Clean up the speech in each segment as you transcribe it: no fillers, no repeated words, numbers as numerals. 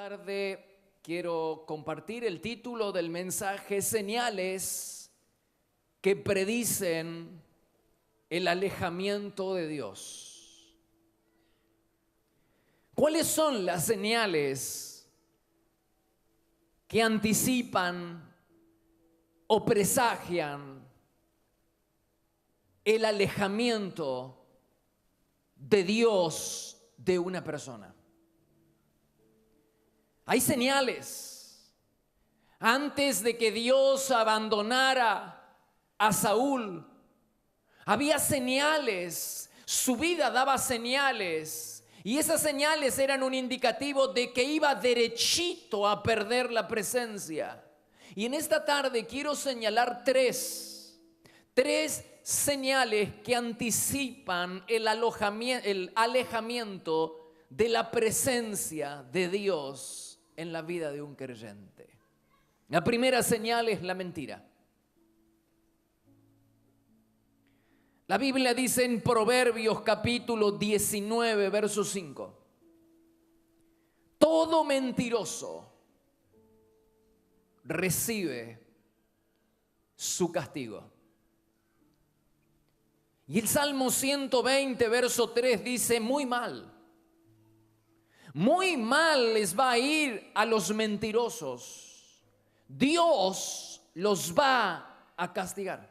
tarde quiero compartir el título del mensaje: Señales que predicen el alejamiento de Dios. ¿Cuáles son las señales que anticipan o presagian el alejamiento de Dios de una persona? Hay señales. Antes de que Dios abandonara a Saúl, había señales. Su vida daba señales. Y esas señales eran un indicativo de que iba derechito a perder la presencia. Y en esta tarde quiero señalar tres señales que anticipan el alejamiento de la presencia de Dios en la vida de un creyente. La primera señal es la mentira. La Biblia dice en Proverbios capítulo 19, verso 5: todo mentiroso recibe su castigo. Y el Salmo 120, verso 3 dice: muy mal les va a ir a los mentirosos. Dios los va a castigar.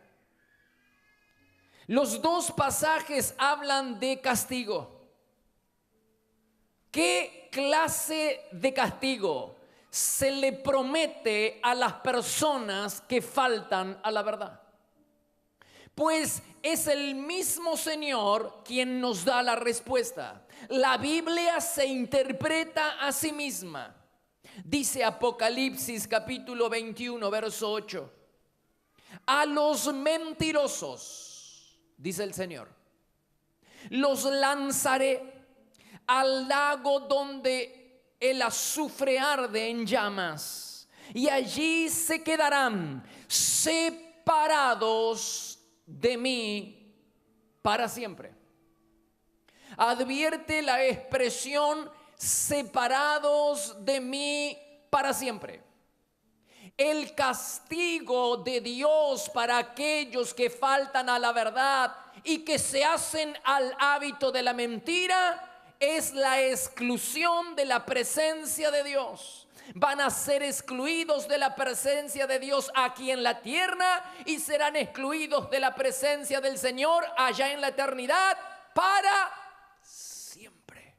Los dos pasajes hablan de castigo. ¿Qué clase de castigo se le promete a las personas que faltan a la verdad? Pues es el mismo Señor quien nos da la respuesta. La Biblia se interpreta a sí misma. Dice Apocalipsis capítulo 21, verso 8: a los mentirosos, dice el Señor, los lanzaré al lago donde el azufre arde en llamas, y allí se quedarán separados de mí para siempre. Advierte la expresión separados de mí para siempre. El castigo de Dios para aquellos que faltan a la verdad y que se hacen al hábito de la mentira es la exclusión de la presencia de Dios. Van a ser excluidos de la presencia de Dios aquí en la tierra y serán excluidos de la presencia del Señor allá en la eternidad para siempre.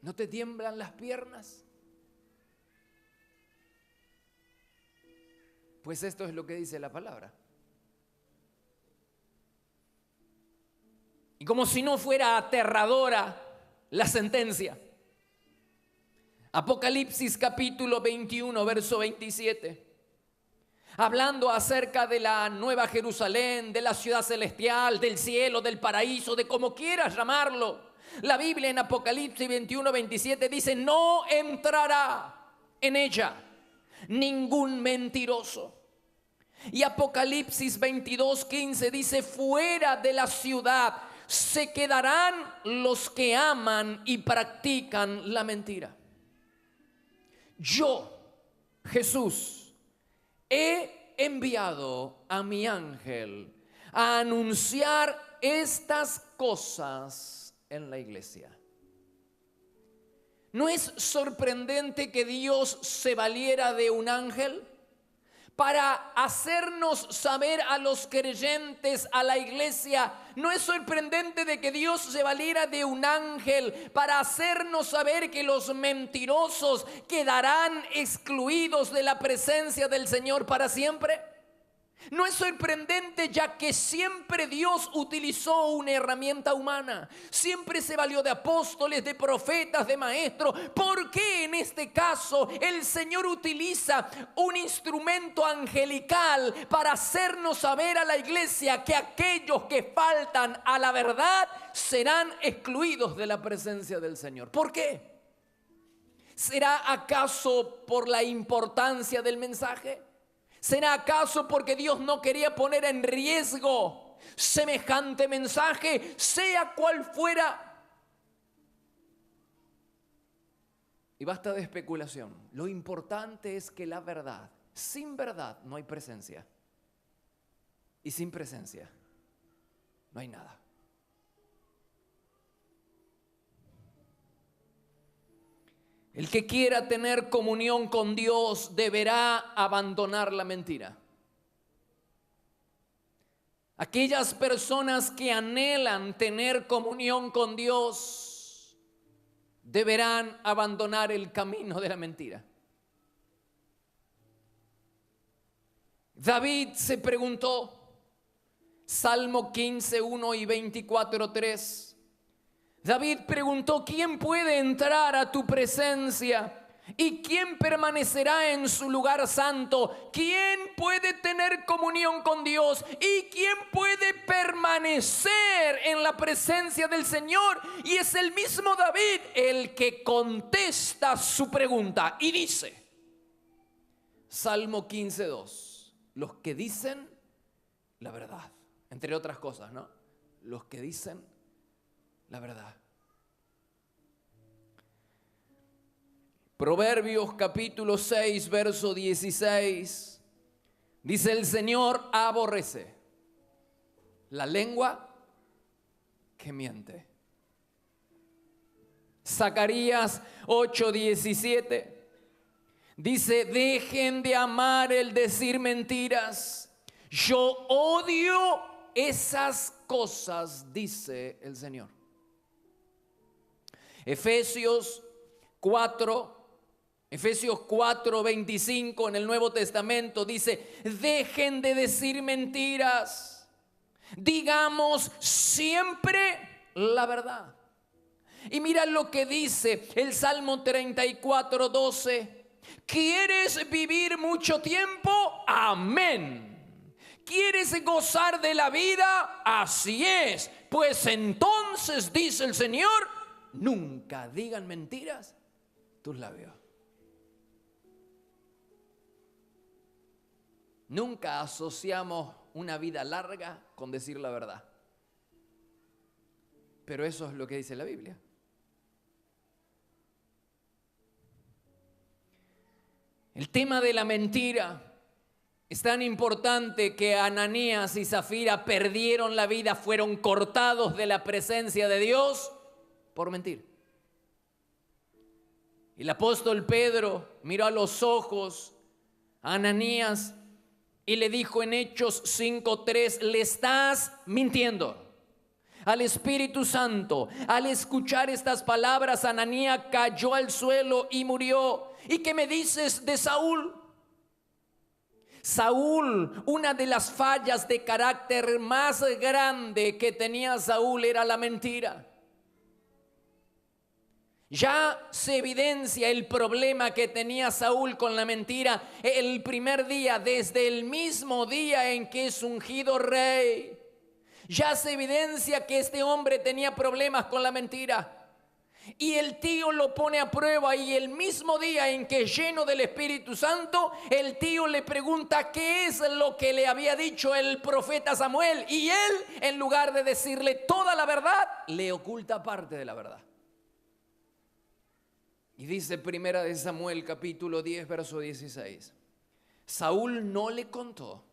¿No te tiemblan las piernas? Pues esto es lo que dice la palabra. Y como si no fuera aterradora la sentencia, Apocalipsis capítulo 21, verso 27, hablando acerca de la nueva Jerusalén, de la ciudad celestial, del cielo, del paraíso, de como quieras llamarlo. La Biblia en Apocalipsis 21, 27 dice: no entrará en ella ningún mentiroso. Y Apocalipsis 22, 15 dice: fuera de la ciudad se quedarán los que aman y practican la mentira. Yo, Jesús, he enviado a mi ángel a anunciar estas cosas en la iglesia. ¿No es sorprendente que Dios se valiera de un ángel para hacernos saber a los creyentes, a la iglesia? ¿No es sorprendente de que Dios se valiera de un ángel para hacernos saber que los mentirosos quedarán excluidos de la presencia del Señor para siempre? No es sorprendente, ya que siempre Dios utilizó una herramienta humana. Siempre se valió de apóstoles, de profetas, de maestros. ¿Por qué en este caso el Señor utiliza un instrumento angelical para hacernos saber a la iglesia que aquellos que faltan a la verdad serán excluidos de la presencia del Señor? ¿Por qué? ¿Será acaso por la importancia del mensaje? ¿Será acaso porque Dios no quería poner en riesgo semejante mensaje, sea cual fuera Y basta de especulación. Lo importante es que la verdad, sin verdad no hay presencia. Y sin presencia no hay nada. El que quiera tener comunión con Dios deberá abandonar la mentira. Aquellas personas que anhelan tener comunión con Dios deberán abandonar el camino de la mentira. David se preguntó, Salmo 15, 1 y 24, 3. David preguntó, ¿quién puede entrar a tu presencia? ¿Y quién permanecerá en su lugar santo? ¿Quién puede tener comunión con Dios? ¿Y quién puede permanecer en la presencia del Señor? Y es el mismo David el que contesta su pregunta y dice, Salmo 15, 2, los que dicen la verdad, entre otras cosas, ¿no? Los que dicen la verdad. Proverbios capítulo 6, verso 16. Dice, el Señor aborrece la lengua que miente. Zacarías 8, 17. Dice, dejen de amar el decir mentiras. Yo odio esas cosas, dice el Señor. Efesios 4, 25 en el Nuevo Testamento dice, dejen de decir mentiras, digamos siempre la verdad. Y mira lo que dice el Salmo 34, 12. ¿Quieres vivir mucho tiempo? Amén. ¿Quieres gozar de la vida? Así es. Pues entonces, dice el Señor, nunca digan mentiras tus labios. Nunca asociamos una vida larga con decir la verdad. Pero eso es lo que dice la Biblia. El tema de la mentira es tan importante que Ananías y Zafira perdieron la vida, fueron cortados de la presencia de Dios por mentir. El apóstol Pedro miró a los ojos a Ananías y le dijo en Hechos 5:3, le estás mintiendo al Espíritu Santo. Al escuchar estas palabras, Ananías cayó al suelo y murió. ¿Y qué me dices de Saúl? Saúl, una de las fallas de carácter más grande que tenía Saúl era la mentira. Ya se evidencia el problema que tenía Saúl con la mentira el primer día, desde el mismo día en que es ungido rey. Ya se evidencia que este hombre tenía problemas con la mentira. Y el tío lo pone a prueba, y el mismo día en que es lleno del Espíritu Santo, el tío le pregunta qué es lo que le había dicho el profeta Samuel. Y él, en lugar de decirle toda la verdad, le oculta parte de la verdad. Y dice Primera de Samuel capítulo 10, verso 16. Saúl no le contó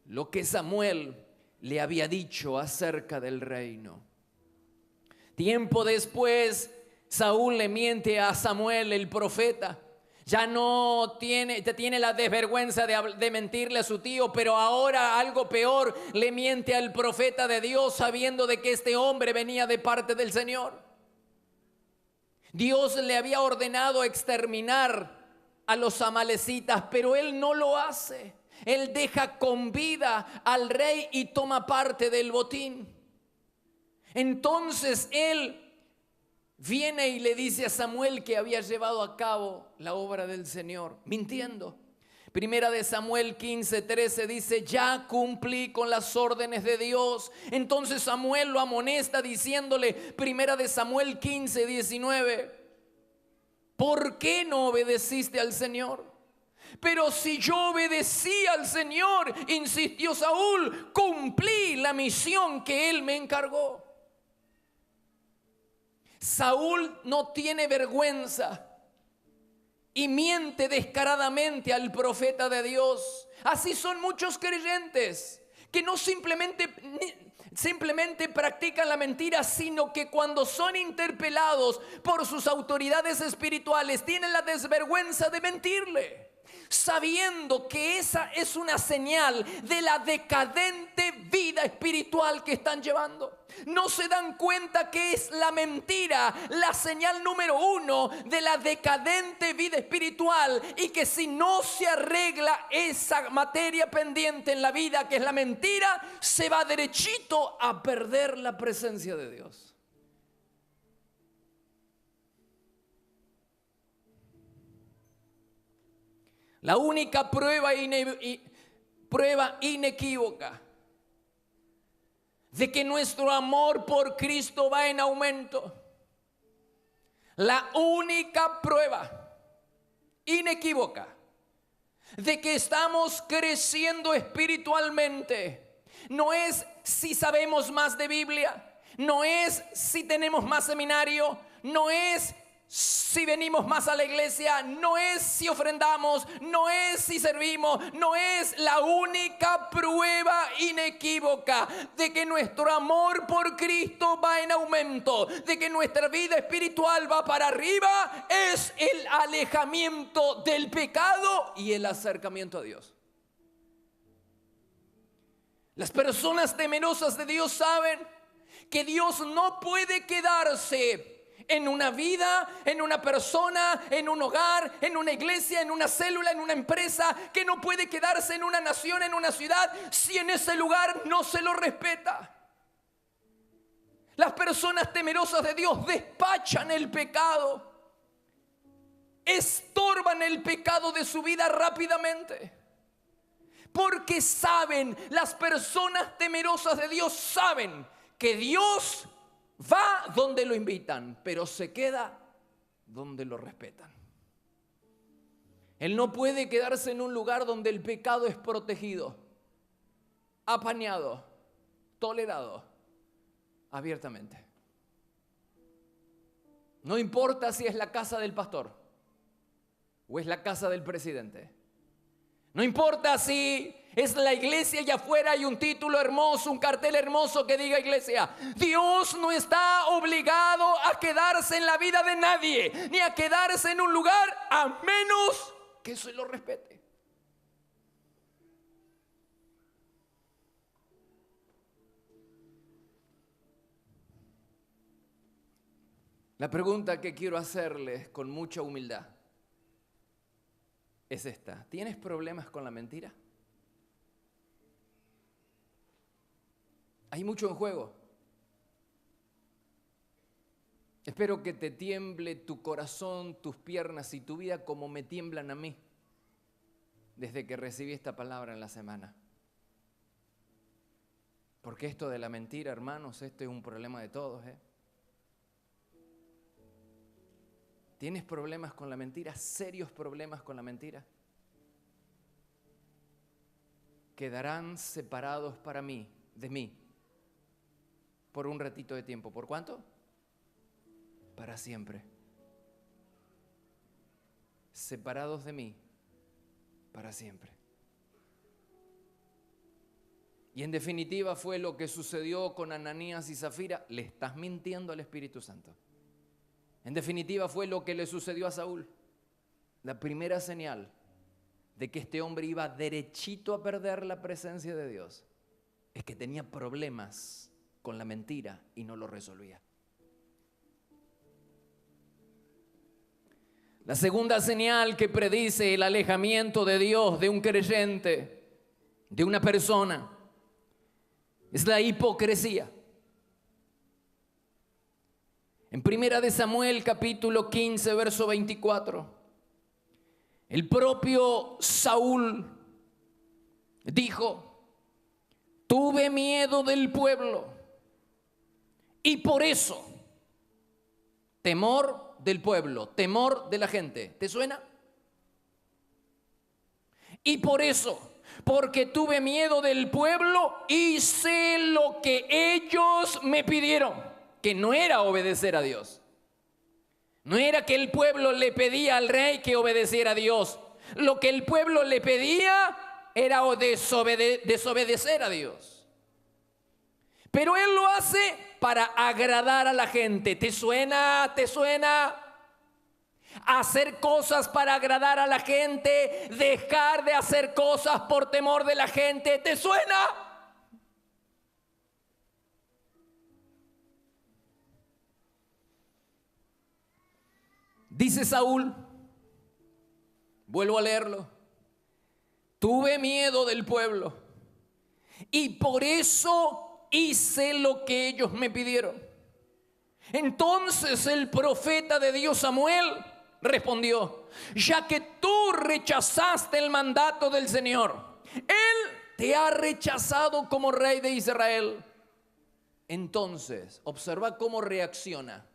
lo que Samuel le había dicho acerca del reino. Tiempo después, Saúl le miente a Samuel, el profeta. Ya tiene la desvergüenza de mentirle a su tío, pero ahora algo peor, le miente al profeta de Dios sabiendo de que este hombre venía de parte del Señor. Dios le había ordenado exterminar a los amalecitas, pero él no lo hace. Él deja con vida al rey y toma parte del botín. Entonces él viene y le dice a Samuel que había llevado a cabo la obra del Señor, mintiendo. Primera de Samuel 15:13 dice, ya cumplí con las órdenes de Dios. Entonces Samuel lo amonesta diciéndole, Primera de Samuel 15:19, ¿por qué no obedeciste al Señor? Pero si yo obedecí al Señor, insistió Saúl, cumplí la misión que él me encargó. Saúl no tiene vergüenza y miente descaradamente al profeta de Dios. Así son muchos creyentes que no simplemente practican la mentira, sino que cuando son interpelados por sus autoridades espirituales tienen la desvergüenza de mentirle, sabiendo que esa es una señal de la decadente vida espiritual que están llevando. No se dan cuenta que es la mentira la señal número 1 de la decadente vida espiritual, y que si no se arregla esa materia pendiente en la vida, que es la mentira, se va derechito a perder la presencia de Dios. La única prueba inequívoca de que nuestro amor por Cristo va en aumento, la única prueba inequívoca de que estamos creciendo espiritualmente, no es si sabemos más de Biblia, no es si tenemos más seminario, no es si venimos más a la iglesia, no es si ofrendamos, no es si servimos, no es la única prueba inequívoca de que nuestro amor por Cristo va en aumento, de que nuestra vida espiritual va para arriba, es el alejamiento del pecado y el acercamiento a Dios. Las personas temerosas de Dios saben que Dios no puede quedarse en una vida, en una persona, en un hogar, en una iglesia, en una célula, en una empresa, que no puede quedarse en una nación, en una ciudad, si en ese lugar no se lo respeta. Las personas temerosas de Dios despachan el pecado, estorban el pecado de su vida rápidamente, porque saben, las personas temerosas de Dios saben que Dios va donde lo invitan, pero se queda donde lo respetan. Él no puede quedarse en un lugar donde el pecado es protegido, apañado, tolerado abiertamente. No importa si es la casa del pastor o es la casa del presidente. No importa si es la iglesia y afuera hay un título hermoso, un cartel hermoso que diga iglesia. Dios no está obligado a quedarse en la vida de nadie, ni a quedarse en un lugar, a menos que se lo respete. La pregunta que quiero hacerles con mucha humildad es esta: ¿tienes problemas con la mentira? Hay mucho en juego. Espero que te tiemble tu corazón, tus piernas y tu vida como me tiemblan a mí desde que recibí esta palabra en la semana. Porque esto de la mentira, hermanos, este es un problema de todos, ¿Tienes problemas con la mentira? ¿Serios problemas con la mentira? Quedarán separados de mí, por un ratito de tiempo. ¿Por cuánto? Para siempre. Separados de mí, para siempre. Y en definitiva fue lo que sucedió con Ananías y Zafira. Le estás mintiendo al Espíritu Santo. En definitiva fue lo que le sucedió a Saúl. La primera señal de que este hombre iba derechito a perder la presencia de Dios es que tenía problemas con la mentira y no lo resolvía. La segunda señal que predice el alejamiento de Dios de un creyente, de una persona, es la hipocresía. En 1 Samuel capítulo 15 verso 24, el propio Saúl dijo: tuve miedo del pueblo y por eso, temor del pueblo, temor de la gente. ¿Te suena? Y por eso, porque tuve miedo del pueblo, hice lo que ellos me pidieron, que no era obedecer a Dios. No era que el pueblo le pedía al rey que obedeciera a Dios. Lo que el pueblo le pedía era desobedecer a Dios. Pero él lo hace para agradar a la gente. ¿Te suena? ¿Te suena? Hacer cosas para agradar a la gente, dejar de hacer cosas por temor de la gente. ¿Te suena? Dice Saúl, vuelvo a leerlo: tuve miedo del pueblo y por eso hice lo que ellos me pidieron. Entonces el profeta de Dios Samuel respondió: ya que tú rechazaste el mandato del Señor, Él te ha rechazado como rey de Israel. Entonces, observa cómo reacciona.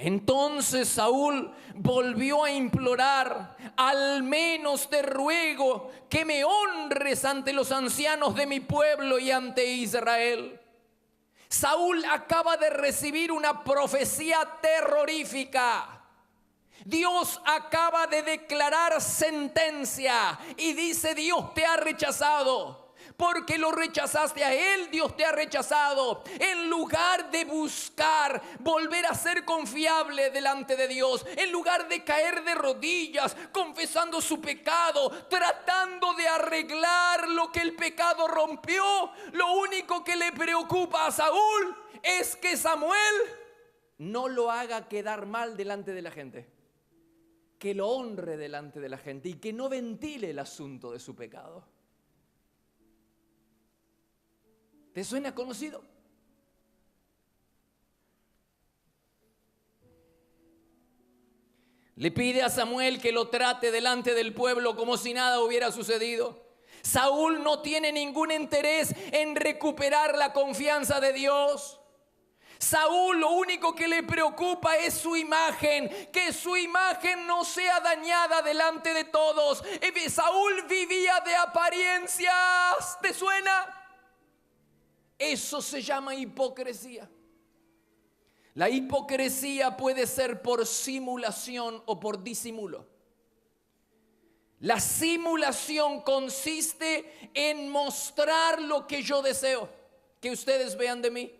Entonces Saúl volvió a implorar: al menos te ruego que me honres ante los ancianos de mi pueblo y ante Israel. Saúl acaba de recibir una profecía terrorífica. Dios acaba de declarar sentencia y dice: Dios te ha rechazado. Porque lo rechazaste a Él, Dios te ha rechazado. En lugar de buscar volver a ser confiable delante de Dios, en lugar de caer de rodillas, confesando su pecado, tratando de arreglar lo que el pecado rompió, lo único que le preocupa a Saúl es que Samuel no lo haga quedar mal delante de la gente, que lo honre delante de la gente y que no ventile el asunto de su pecado. ¿Te suena conocido? Le pide a Samuel que lo trate delante del pueblo como si nada hubiera sucedido. Saúl no tiene ningún interés en recuperar la confianza de Dios. Saúl lo único que le preocupa es su imagen, que su imagen no sea dañada delante de todos. Saúl vivía de apariencias. ¿Te suena? Eso se llama hipocresía. La hipocresía puede ser por simulación o por disimulo. La simulación consiste en mostrar lo que yo deseo que ustedes vean de mí.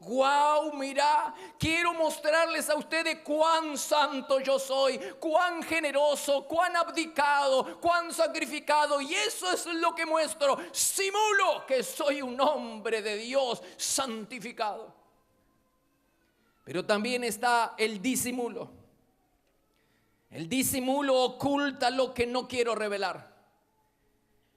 Wow, mira, quiero mostrarles a ustedes cuán santo yo soy, cuán generoso, cuán abdicado, cuán sacrificado, y eso es lo que muestro. Simulo que soy un hombre de Dios santificado. Pero también está el disimulo. El disimulo oculta lo que no quiero revelar.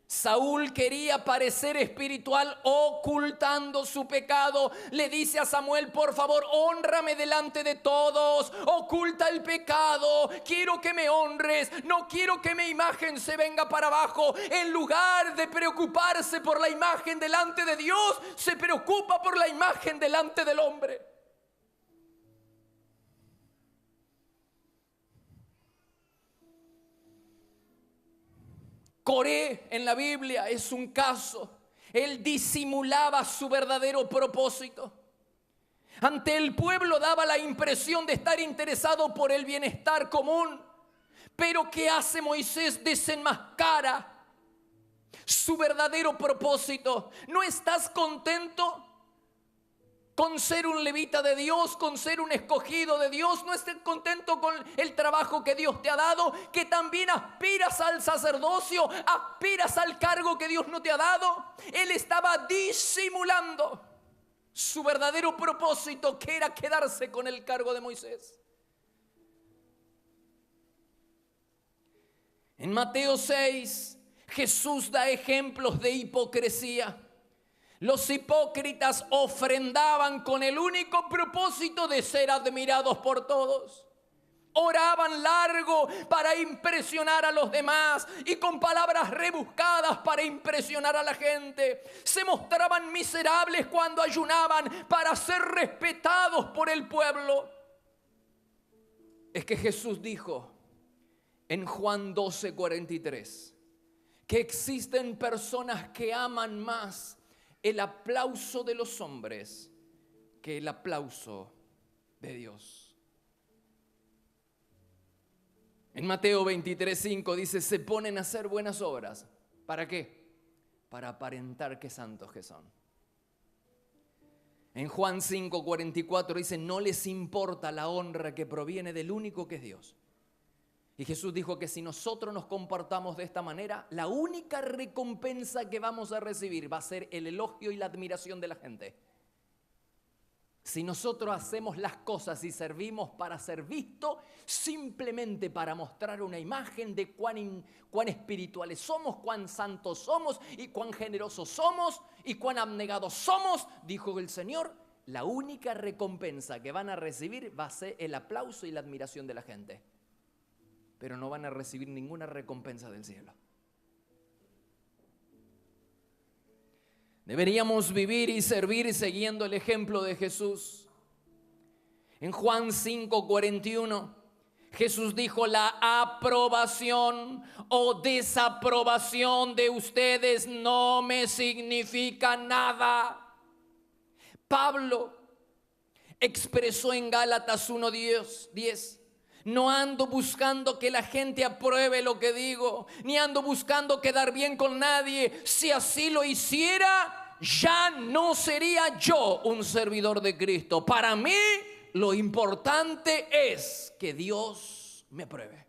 Saúl quería parecer espiritual ocultando su pecado. Le dice a Samuel: por favor, hónrame delante de todos. Oculta el pecado. Quiero que me honres. No quiero que mi imagen se venga para abajo. En lugar de preocuparse por la imagen delante de Dios, se preocupa por la imagen delante del hombre. Coré en la Biblia es un caso. Él disimulaba su verdadero propósito. Ante el pueblo daba la impresión de estar interesado por el bienestar común. Pero ¿qué hace Moisés? Desenmascara su verdadero propósito. ¿No estás contento con ser un levita de Dios, con ser un escogido de Dios? ¿No estás contento con el trabajo que Dios te ha dado? ¿Que también aspiras al sacerdocio? ¿Aspiras al cargo que Dios no te ha dado? Él estaba disimulando su verdadero propósito, que era quedarse con el cargo de Moisés. En Mateo 6, Jesús da ejemplos de hipocresía. Los hipócritas ofrendaban con el único propósito de ser admirados por todos. Oraban largo para impresionar a los demás y con palabras rebuscadas para impresionar a la gente. Se mostraban miserables cuando ayunaban para ser respetados por el pueblo. Es que Jesús dijo en Juan 12:43 que existen personas que aman más el aplauso de los hombres que el aplauso de Dios. En Mateo 23:5 dice, se ponen a hacer buenas obras. ¿Para qué? Para aparentar qué santos que son. En Juan 5:44 dice, no les importa la honra que proviene del único que es Dios. Y Jesús dijo que si nosotros nos comportamos de esta manera, la única recompensa que vamos a recibir va a ser el elogio y la admiración de la gente. Si nosotros hacemos las cosas y servimos para ser vistos, simplemente para mostrar una imagen de cuán espirituales somos, cuán santos somos y cuán generosos somos y cuán abnegados somos, dijo el Señor, la única recompensa que van a recibir va a ser el aplauso y la admiración de la gente. Pero no van a recibir ninguna recompensa del cielo. Deberíamos vivir y servir siguiendo el ejemplo de Jesús. En Juan 5:41, Jesús dijo, la aprobación o desaprobación de ustedes no me significa nada. Pablo expresó en Gálatas 1:10, no ando buscando que la gente apruebe lo que digo, ni ando buscando quedar bien con nadie. Si así lo hiciera, ya no sería yo un servidor de Cristo. Para mí, lo importante es que Dios me apruebe.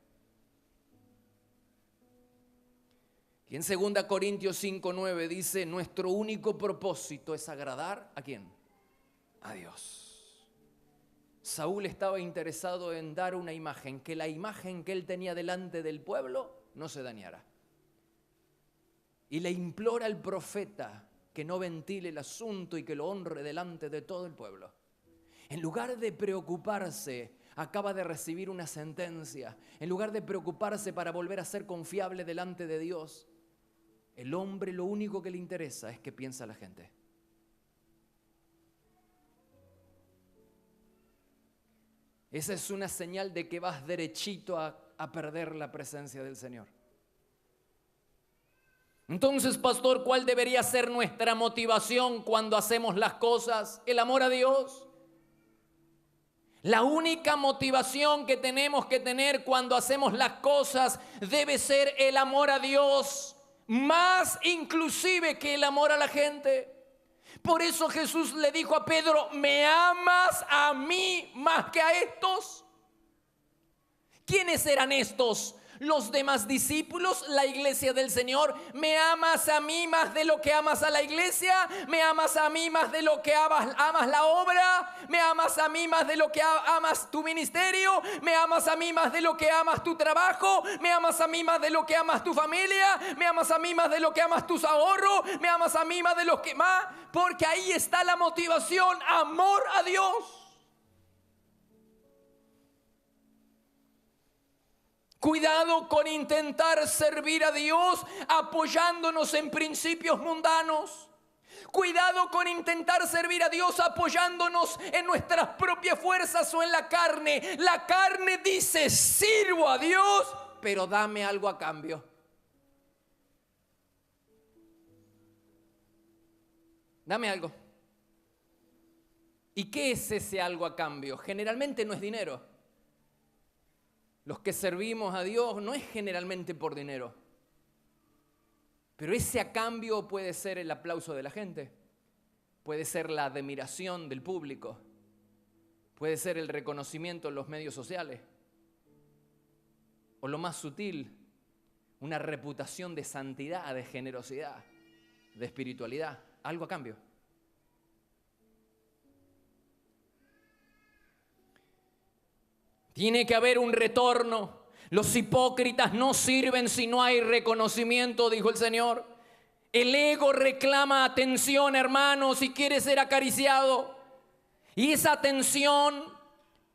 Y en 2 Corintios 5:9 dice, nuestro único propósito es agradar ¿a quién? A Dios. Saúl estaba interesado en dar una imagen, que la imagen que él tenía delante del pueblo no se dañara. Y le implora al profeta que no ventile el asunto y que lo honre delante de todo el pueblo. En lugar de preocuparse, acaba de recibir una sentencia. En lugar de preocuparse para volver a ser confiable delante de Dios, el hombre lo único que le interesa es qué piensa la gente. Esa es una señal de que vas derechito a perder la presencia del Señor. Entonces, pastor, ¿cuál debería ser nuestra motivación cuando hacemos las cosas? ¿El amor a Dios? La única motivación que tenemos que tener cuando hacemos las cosas debe ser el amor a Dios, más inclusive que el amor a la gente. Por eso Jesús le dijo a Pedro, ¿me amas a mí más que a estos? ¿Quiénes eran estos? Los demás discípulos, la iglesia del Señor. ¿Me amas a mí más de lo que amas a la iglesia? ¿Me amas a mí más de lo que amas la obra? ¿Me amas a mí más de lo que amas tu ministerio? ¿Me amas a mí más de lo que amas tu trabajo? ¿Me amas a mí más de lo que amas tu familia? ¿Me amas a mí más de lo que amas tus ahorros? ¿Me amas a mí más de lo que más? Porque ahí está la motivación, amor a Dios. Cuidado con intentar servir a Dios apoyándonos en principios mundanos. Cuidado con intentar servir a Dios apoyándonos en nuestras propias fuerzas o en la carne. La carne dice, sirvo a Dios, pero dame algo a cambio. Dame algo. ¿Y qué es ese algo a cambio? Generalmente no es dinero. Los que servimos a Dios no es generalmente por dinero. Pero ese a cambio puede ser el aplauso de la gente. Puede ser la admiración del público. Puede ser el reconocimiento en los medios sociales. O lo más sutil, una reputación de santidad, de generosidad, de espiritualidad. Algo a cambio. Tiene que haber un retorno. Los hipócritas no sirven si no hay reconocimiento, dijo el Señor. El ego reclama atención, hermanos, y quiere ser acariciado. Y esa atención,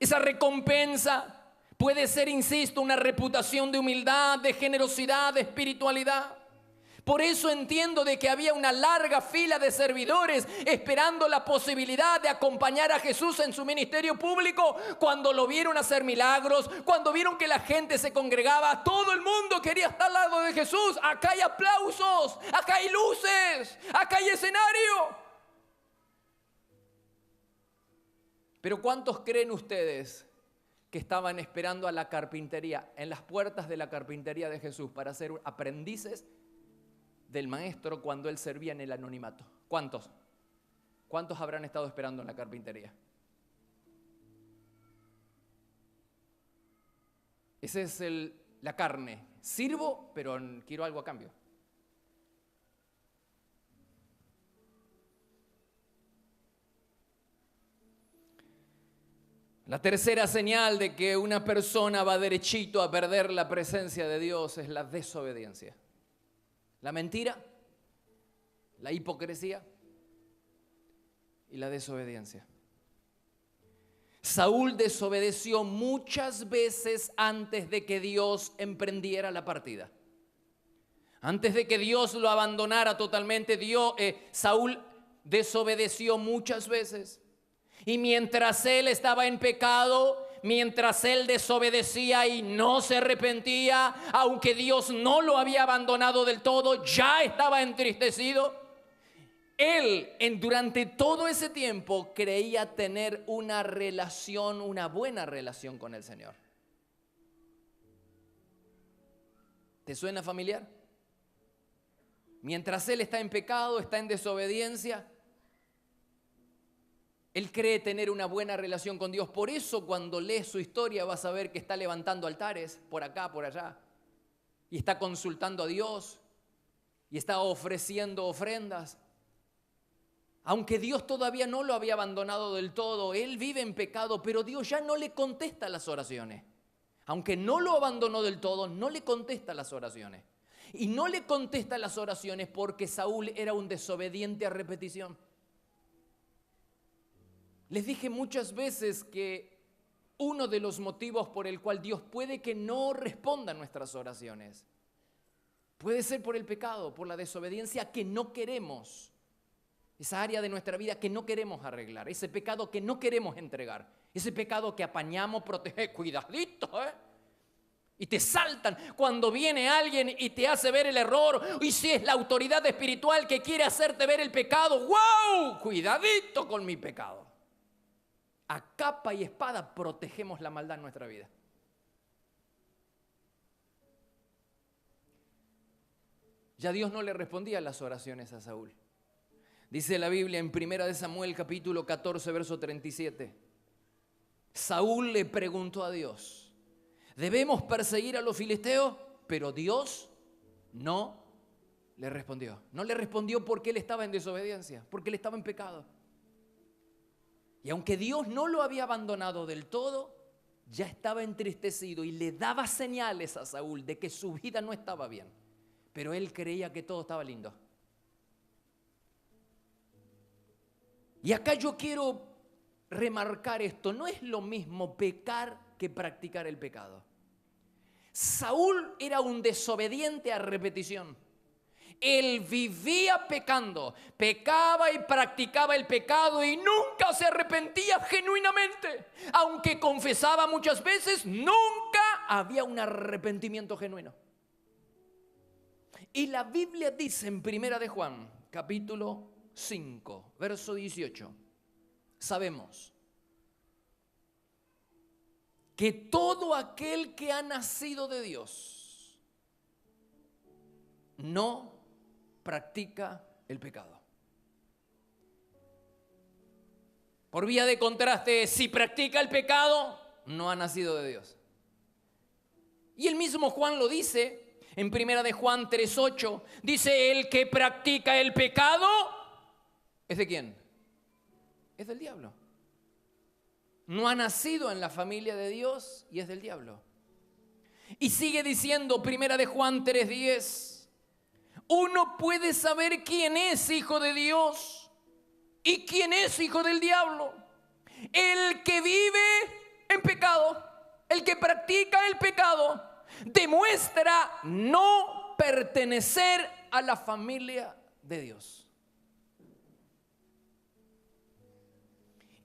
esa recompensa, puede ser, insisto, una reputación de humildad, de generosidad, de espiritualidad. Por eso entiendo de que había una larga fila de servidores esperando la posibilidad de acompañar a Jesús en su ministerio público. Cuando lo vieron hacer milagros, cuando vieron que la gente se congregaba, todo el mundo quería estar al lado de Jesús. Acá hay aplausos, acá hay luces, acá hay escenario. Pero ¿cuántos creen ustedes que estaban esperando a la carpintería, en las puertas de la carpintería de Jesús, para ser aprendices del maestro cuando él servía en el anonimato? ¿Cuántos? ¿Cuántos habrán estado esperando en la carpintería? Esa es la carne. Sirvo, pero quiero algo a cambio. La tercera señal de que una persona va derechito a perder la presencia de Dios es la desobediencia. La mentira, la hipocresía y la desobediencia. Saúl desobedeció muchas veces antes de que Dios emprendiera la partida. Antes de que Dios lo abandonara totalmente, Saúl desobedeció muchas veces. Y mientras él estaba en pecado, mientras él desobedecía y no se arrepentía, aunque Dios no lo había abandonado del todo, ya estaba entristecido. Él, durante todo ese tiempo, creía tener una buena relación con el Señor. ¿Te suena familiar? Mientras él está en pecado, está en desobediencia, él cree tener una buena relación con Dios. Por eso cuando lees su historia vas a ver que está levantando altares por acá, por allá. Y está consultando a Dios. Y está ofreciendo ofrendas. Aunque Dios todavía no lo había abandonado del todo, él vive en pecado, pero Dios ya no le contesta las oraciones. Aunque no lo abandonó del todo, no le contesta las oraciones. Y no le contesta las oraciones porque Saúl era un desobediente a repetición. Les dije muchas veces que uno de los motivos por el cual Dios puede que no responda a nuestras oraciones puede ser por el pecado, por la desobediencia que no queremos. Esa área de nuestra vida que no queremos arreglar, ese pecado que no queremos entregar, ese pecado que apañamos, protegemos, cuidadito, y te saltan cuando viene alguien y te hace ver el error, y si es la autoridad espiritual que quiere hacerte ver el pecado, ¡wow! Cuidadito con mi pecado. A capa y espada protegemos la maldad en nuestra vida. Ya Dios no le respondía a las oraciones a Saúl. Dice la Biblia en 1 Samuel capítulo 14, verso 37. Saúl le preguntó a Dios: ¿debemos perseguir a los filisteos? Pero Dios no le respondió. No le respondió porque él estaba en desobediencia, porque él estaba en pecado. Y aunque Dios no lo había abandonado del todo, ya estaba entristecido y le daba señales a Saúl de que su vida no estaba bien. Pero él creía que todo estaba lindo. Y acá yo quiero remarcar esto: no es lo mismo pecar que practicar el pecado. Saúl era un desobediente a repetición. Él vivía pecando, pecaba y practicaba el pecado y nunca se arrepentía genuinamente. Aunque confesaba muchas veces, nunca había un arrepentimiento genuino. Y la Biblia dice en 1 de Juan, capítulo 5, verso 18, sabemos que todo aquel que ha nacido de Dios no practica el pecado. Por vía de contraste, si practica el pecado, no ha nacido de Dios. Y el mismo Juan lo dice en 1 de Juan 3:8. Dice: el que practica el pecado, ¿es de quién? Es del diablo. No ha nacido en la familia de Dios y es del diablo. Y sigue diciendo 1 de Juan 3:10. Uno puede saber quién es hijo de Dios y quién es hijo del diablo. El que vive en pecado, el que practica el pecado, demuestra no pertenecer a la familia de Dios.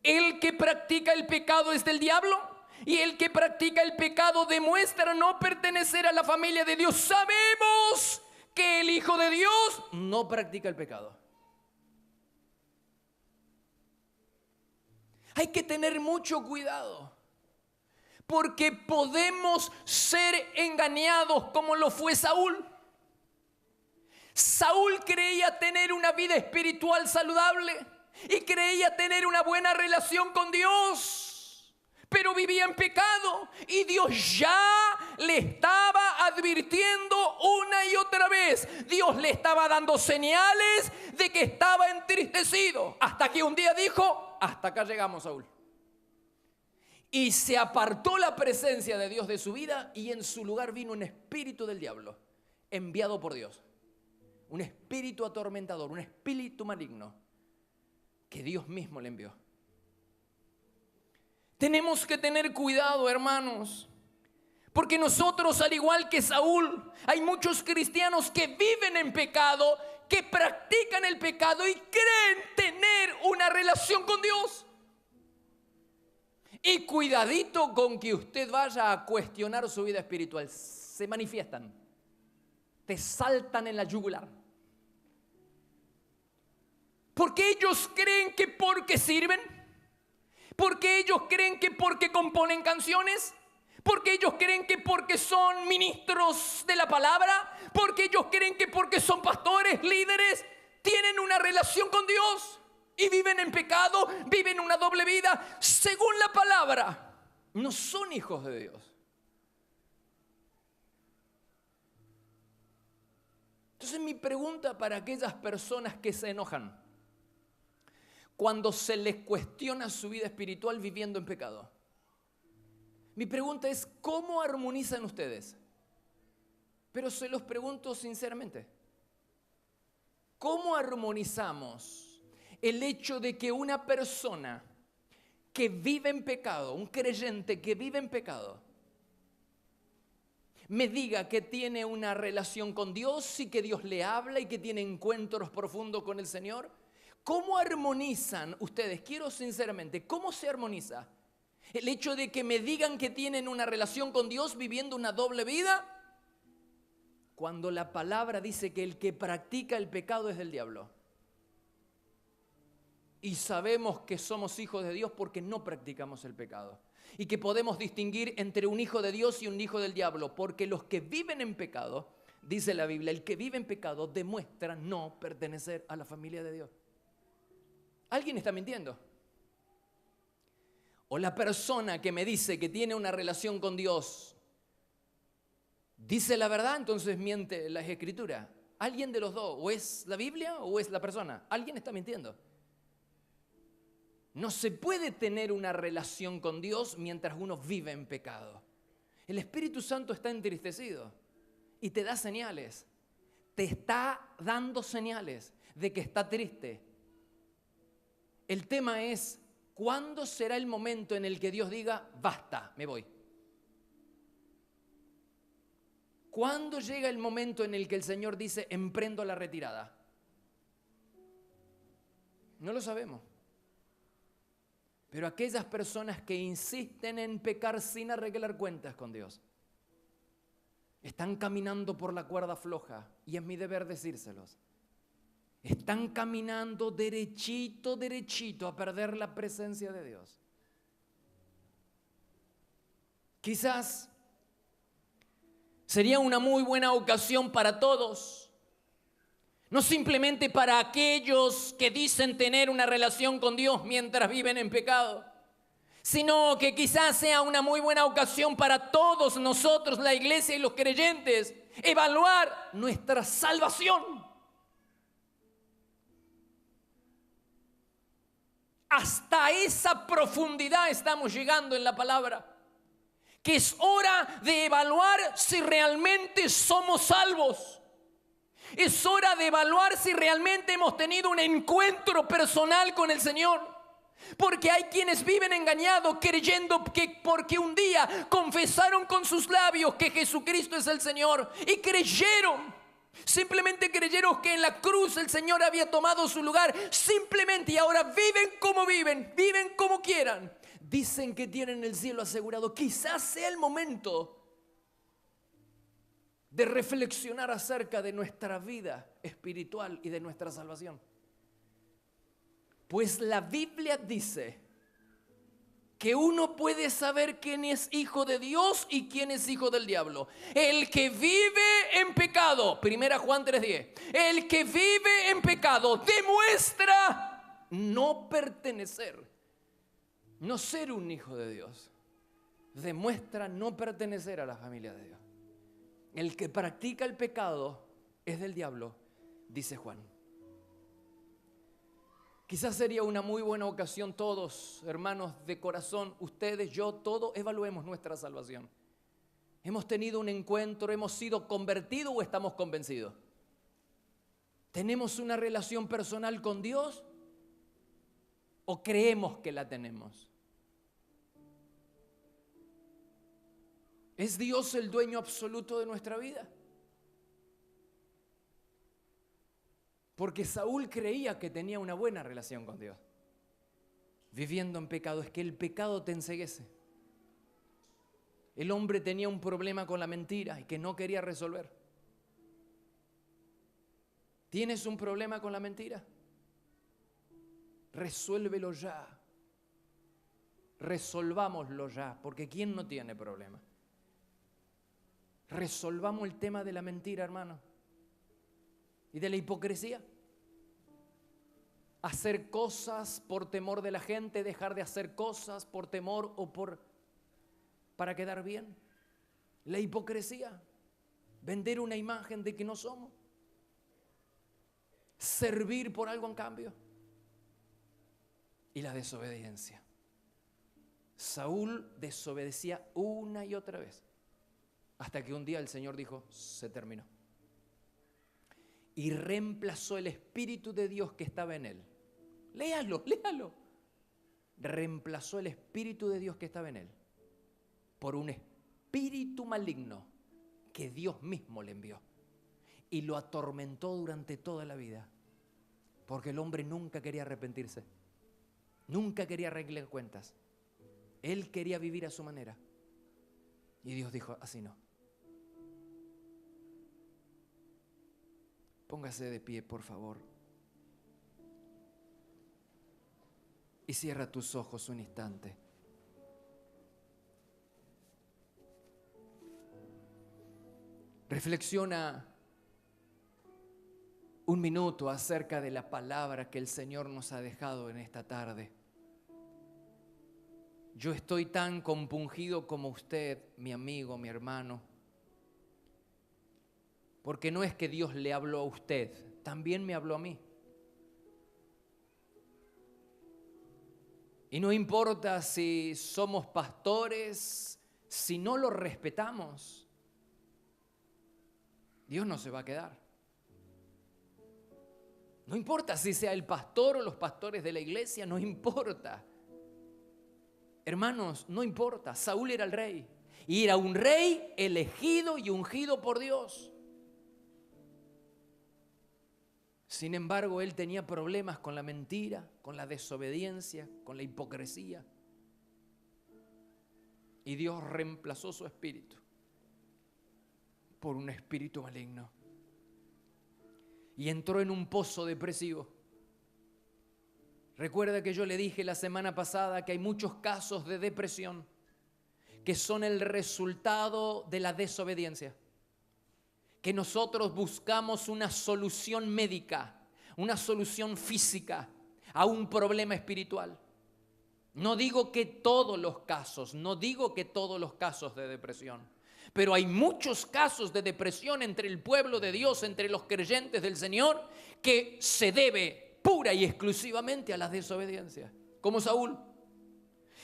El que practica el pecado es del diablo, y el que practica el pecado demuestra no pertenecer a la familia de Dios. Sabemos que el Hijo de Dios no practica el pecado. Hay que tener mucho cuidado, porque podemos ser engañados como lo fue Saúl. Saúl creía tener una vida espiritual saludable y creía tener una buena relación con Dios, pero vivía en pecado y Dios ya le estaba advirtiendo una y otra vez. Dios le estaba dando señales de que estaba entristecido, hasta que un día dijo: hasta acá llegamos, Saúl. Y se apartó la presencia de Dios de su vida, y en su lugar vino un espíritu del diablo, enviado por Dios. Un espíritu atormentador, un espíritu maligno que Dios mismo le envió. Tenemos que tener cuidado, hermanos, porque nosotros, al igual que Saúl, hay muchos cristianos que viven en pecado, que practican el pecado y creen tener una relación con Dios. Y cuidadito con que usted vaya a cuestionar su vida espiritual. Se manifiestan, te saltan en la yugular. Porque ellos creen que porque sirven, porque ellos creen que porque componen canciones, porque ellos creen que porque son ministros de la palabra, porque ellos creen que porque son pastores, líderes, tienen una relación con Dios y viven en pecado, viven una doble vida. Según la palabra, no son hijos de Dios. Entonces, mi pregunta para aquellas personas que se enojan cuando se les cuestiona su vida espiritual viviendo en pecado, mi pregunta es: ¿cómo armonizan ustedes? Pero se los pregunto sinceramente, ¿cómo armonizamos el hecho de que una persona que vive en pecado, un creyente que vive en pecado, me diga que tiene una relación con Dios y que Dios le habla y que tiene encuentros profundos con el Señor? ¿Cómo armonizan ustedes? Quiero sinceramente, ¿cómo se armoniza el hecho de que me digan que tienen una relación con Dios viviendo una doble vida, cuando la palabra dice que el que practica el pecado es del diablo? Y sabemos que somos hijos de Dios porque no practicamos el pecado. Y que podemos distinguir entre un hijo de Dios y un hijo del diablo, porque los que viven en pecado, dice la Biblia, el que vive en pecado demuestra no pertenecer a la familia de Dios. ¿Alguien está mintiendo? O la persona que me dice que tiene una relación con Dios dice la verdad, entonces miente las Escrituras. ¿Alguien de los dos? ¿O es la Biblia o es la persona? Alguien está mintiendo. No se puede tener una relación con Dios mientras uno vive en pecado. El Espíritu Santo está entristecido y te da señales. Te está dando señales de que está triste. El tema es: ¿cuándo será el momento en el que Dios diga: basta, me voy? ¿Cuándo llega el momento en el que el Señor dice: emprendo la retirada? No lo sabemos. Pero aquellas personas que insisten en pecar sin arreglar cuentas con Dios, están caminando por la cuerda floja, y es mi deber decírselos. Están caminando derechito, derechito a perder la presencia de Dios. Quizás sería una muy buena ocasión para todos, no simplemente para aquellos que dicen tener una relación con Dios mientras viven en pecado, sino que quizás sea una muy buena ocasión para todos nosotros, la iglesia y los creyentes, evaluar nuestra salvación. Hasta esa profundidad estamos llegando en la palabra, que es hora de evaluar si realmente somos salvos. Es hora de evaluar si realmente hemos tenido un encuentro personal con el Señor. Porque hay quienes viven engañados creyendo que porque un día confesaron con sus labios que Jesucristo es el Señor y creyeron, simplemente creyeron que en la cruz el Señor había tomado su lugar, simplemente, y ahora viven como quieran. Dicen que tienen el cielo asegurado. Quizás sea el momento de reflexionar acerca de nuestra vida espiritual y de nuestra salvación. Pues la Biblia dice que uno puede saber quién es hijo de Dios y quién es hijo del diablo. El que vive en pecado, 1 Juan 3:10, el que vive en pecado demuestra no pertenecer, no ser un hijo de Dios. Demuestra no pertenecer a la familia de Dios. El que practica el pecado es del diablo, dice Juan. Quizás sería una muy buena ocasión todos, hermanos de corazón, ustedes, yo, todos, evaluemos nuestra salvación. ¿Hemos tenido un encuentro, hemos sido convertidos o estamos convencidos? ¿Tenemos una relación personal con Dios o creemos que la tenemos? ¿Es Dios el dueño absoluto de nuestra vida? Porque Saúl creía que tenía una buena relación con Dios. Viviendo en pecado, es que el pecado te enceguece. El hombre tenía un problema con la mentira y que no quería resolver. ¿Tienes un problema con la mentira? Resuélvelo ya. Resolvámoslo ya, porque ¿quién no tiene problema? Resolvamos el tema de la mentira, hermano. Y de la hipocresía. Hacer cosas por temor de la gente, dejar de hacer cosas por temor o para quedar bien. La hipocresía. Vender una imagen de que no somos. Servir por algo en cambio. Y la desobediencia. Saúl desobedecía una y otra vez. Hasta que un día el Señor dijo, se terminó. Y reemplazó el Espíritu de Dios que estaba en él. Léalo, léalo. Reemplazó el Espíritu de Dios que estaba en él por un espíritu maligno que Dios mismo le envió. Y lo atormentó durante toda la vida. Porque el hombre nunca quería arrepentirse. Nunca quería arreglar cuentas. Él quería vivir a su manera. Y Dios dijo, así no. Póngase de pie, por favor. Y cierra tus ojos un instante. Reflexiona un minuto acerca de la palabra que el Señor nos ha dejado en esta tarde. Yo estoy tan compungido como usted, mi amigo, mi hermano. Porque no es que Dios le habló a usted, también me habló a mí. Y no importa si somos pastores, si no lo respetamos, Dios no se va a quedar. No importa si sea el pastor o los pastores de la iglesia, no importa. Hermanos, no importa. Saúl era el rey. Y era un rey elegido y ungido por Dios. Sin embargo, él tenía problemas con la mentira, con la desobediencia, con la hipocresía. Y Dios reemplazó su espíritu por un espíritu maligno. Y entró en un pozo depresivo. Recuerda que yo le dije la semana pasada que hay muchos casos de depresión que son el resultado de la desobediencia. Que nosotros buscamos una solución médica, una solución física a un problema espiritual. No digo que todos los casos de depresión, pero hay muchos casos de depresión entre el pueblo de Dios, entre los creyentes del Señor, que se debe pura y exclusivamente a la desobediencia, como Saúl.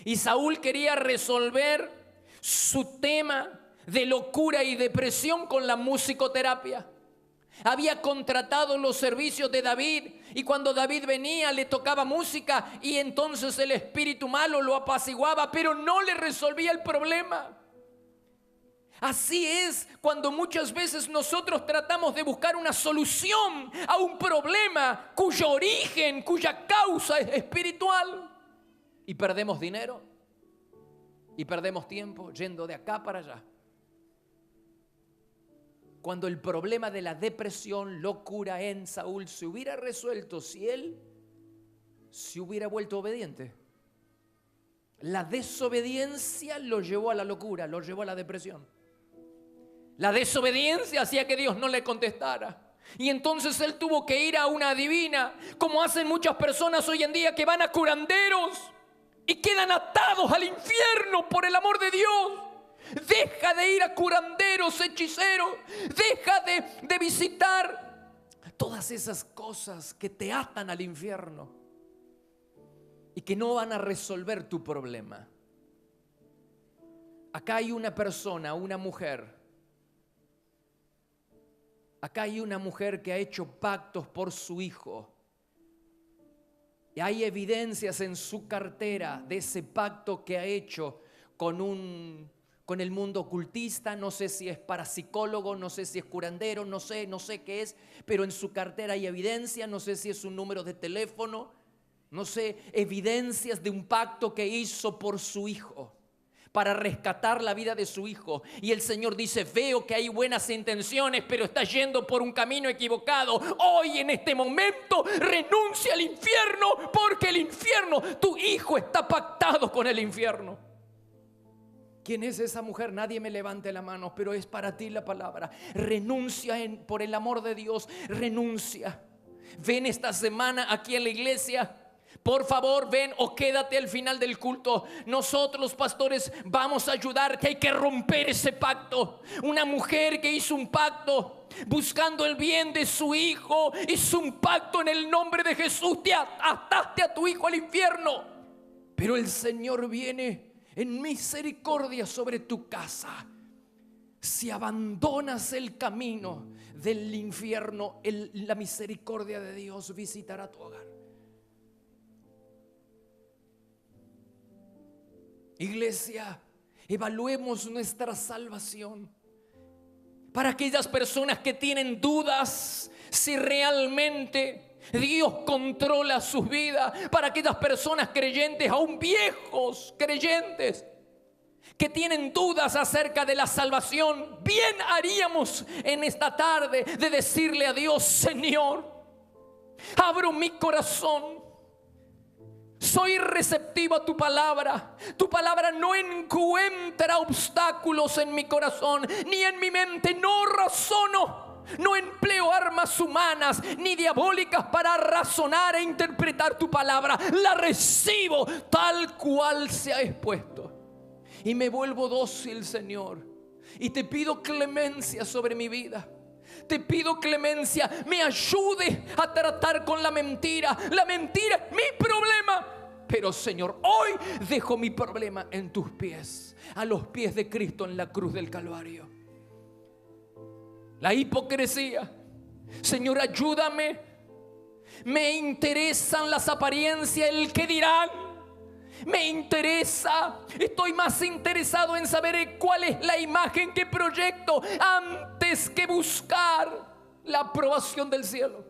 Y Saúl quería resolver su tema de locura y depresión con la musicoterapia. Había contratado los servicios de David y cuando David venía le tocaba música y entonces el espíritu malo lo apaciguaba, pero no le resolvía el problema. Así es cuando muchas veces nosotros tratamos de buscar una solución a un problema cuyo origen, cuya causa es espiritual y perdemos dinero y perdemos tiempo yendo de acá para allá. Cuando el problema de la depresión, locura en Saúl se hubiera resuelto si él se hubiera vuelto obediente. La desobediencia lo llevó a la locura, lo llevó a la depresión. La desobediencia hacía que Dios no le contestara. Y entonces él tuvo que ir a una adivina, como hacen muchas personas hoy en día que van a curanderos y quedan atados al infierno por el amor de Dios. Deja de ir a curanderos, hechiceros. Deja de visitar todas esas cosas que te atan al infierno y que no van a resolver tu problema. Acá hay una persona, una mujer. Acá hay una mujer que ha hecho pactos por su hijo. Y hay evidencias en su cartera de ese pacto que ha hecho con el mundo ocultista. No sé si es parapsicólogo, no sé si es curandero, no sé qué es, pero en su cartera hay evidencia. No sé si es un número de teléfono, no sé, evidencias de un pacto que hizo por su hijo, para rescatar la vida de su hijo. Y el Señor dice: veo que hay buenas intenciones, pero está yendo por un camino equivocado. Hoy, en este momento, renuncia al infierno, porque el infierno, tu hijo está pactado con el infierno. ¿Quién es esa mujer? Nadie me levante la mano, pero es para ti la palabra. Renuncia por el amor de Dios, renuncia. Ven esta semana aquí en la iglesia. Por favor, ven o quédate al final del culto. Nosotros, los pastores, vamos a ayudarte. Hay que romper ese pacto. Una mujer que hizo un pacto buscando el bien de su hijo, hizo un pacto en el nombre de Jesús. Te ataste a tu hijo al infierno, pero el Señor viene en misericordia sobre tu casa. Si abandonas el camino del infierno, la misericordia de Dios visitará tu hogar. Iglesia, evaluemos nuestra salvación. Para aquellas personas que tienen dudas si realmente Dios controla sus vidas. Para aquellas personas creyentes, aún viejos creyentes, que tienen dudas acerca de la salvación, bien haríamos en esta tarde de decirle a Dios: Señor, abro mi corazón. Soy receptivo a tu palabra. Tu palabra no encuentra obstáculos en mi corazón ni en mi mente. No razono, no empleo armas humanas ni diabólicas para razonar e interpretar tu palabra. La recibo tal cual se ha expuesto y me vuelvo dócil, Señor, y te pido clemencia sobre mi vida. Te pido clemencia, me ayude a tratar con la mentira. La mentira es mi problema, pero Señor, hoy dejo mi problema en tus pies, a los pies de Cristo en la cruz del Calvario. La hipocresía, Señor, ayúdame. Me interesan las apariencias, el que dirán. Me interesa, estoy más interesado en saber cuál es la imagen que proyecto antes que buscar la aprobación del cielo.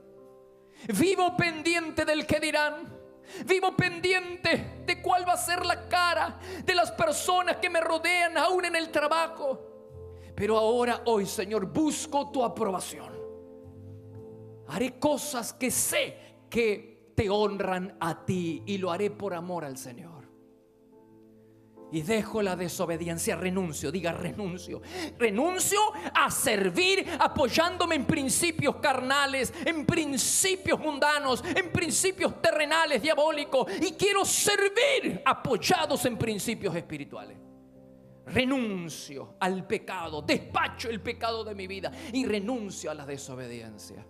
Vivo pendiente del que dirán. Vivo pendiente de cuál va a ser la cara de las personas que me rodean, aún en el trabajo. Pero ahora, hoy, Señor, busco tu aprobación. Haré cosas que sé que te honran a ti, y lo haré por amor al Señor. Y dejo la desobediencia, renuncio, diga renuncio. Renuncio a servir apoyándome en principios carnales, en principios mundanos, en principios terrenales, diabólicos. Y quiero servir apoyados en principios espirituales. Renuncio al pecado, despacho el pecado de mi vida y renuncio a la desobediencia.